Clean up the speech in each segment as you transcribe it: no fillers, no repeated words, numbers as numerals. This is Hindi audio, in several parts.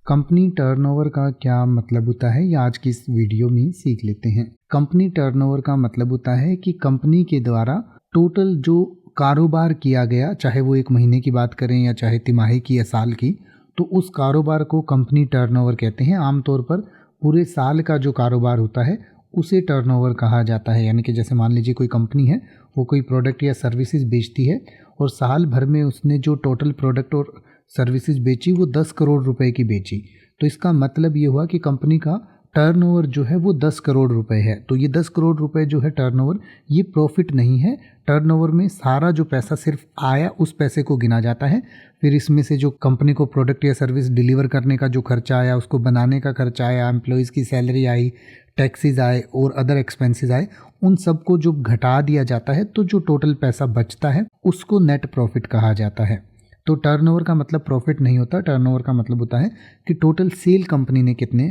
कंपनी टर्नओवर का क्या मतलब होता है, ये आज की इस वीडियो में सीख लेते हैं। कंपनी टर्नओवर का मतलब होता है कि कंपनी के द्वारा टोटल जो कारोबार किया गया, चाहे वो एक महीने की बात करें या चाहे तिमाही की या साल की, तो उस कारोबार को कंपनी टर्नओवर कहते हैं। आमतौर पर पूरे साल का जो कारोबार होता है उसे टर्नओवर कहा जाता है। यानी कि जैसे मान लीजिए कोई कंपनी है, वो कोई प्रोडक्ट या सर्विसेज बेचती है और साल भर में उसने जो टोटल प्रोडक्ट और सर्विसेज बेची वो 10 करोड़ रुपए की बेची, तो इसका मतलब ये हुआ कि कंपनी का टर्नओवर जो है वो 10 करोड़ रुपए है। तो ये 10 करोड़ रुपए जो है टर्नओवर, ये प्रॉफिट नहीं है। टर्नओवर में सारा जो पैसा सिर्फ आया उस पैसे को गिना जाता है, फिर इसमें से जो कंपनी को प्रोडक्ट या सर्विस डिलीवर करने का जो खर्चा आया, उसको बनाने का खर्चा आया, एम्प्लॉयज़ की सैलरी आई, टैक्सेस आए और अदर एक्सपेंसेस आए, उन सबको जो घटा दिया जाता है तो जो टोटल पैसा बचता है उसको नेट प्रॉफिट कहा जाता है। तो टर्नओवर का मतलब प्रॉफिट नहीं होता, टर्नओवर का मतलब होता है कि टोटल सेल कंपनी ने कितने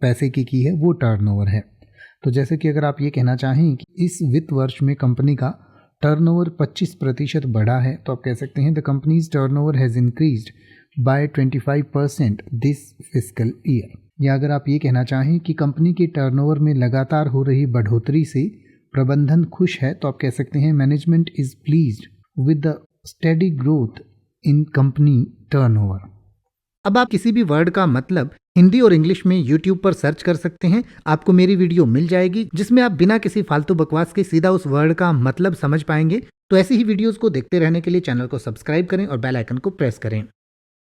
पैसे की है, वो टर्नओवर है। तो जैसे कि अगर आप ये कहना चाहें कि इस वित्त वर्ष में कंपनी का टर्नओवर 25% बढ़ा है, तो आप कह सकते हैं the companies turnover has increased by 25% this fiscal year. या अगर आप ये कहना चाहें कि कंपनी के टर्नओवर में लगातार हो रही बढ़ोतरी से प्रबंधन खुश है, तो आप कह सकते हैं management is pleased with the steady growth in company turnover. अब आप किसी भी वर्ड का मतलब हिंदी और इंग्लिश में YouTube पर सर्च कर सकते हैं, आपको मेरी वीडियो मिल जाएगी जिसमें आप बिना किसी फालतू बकवास के सीधा उस वर्ड का मतलब समझ पाएंगे। तो ऐसी ही वीडियोस को देखते रहने के लिए चैनल को सब्सक्राइब करें और बेल आइकन को प्रेस करें।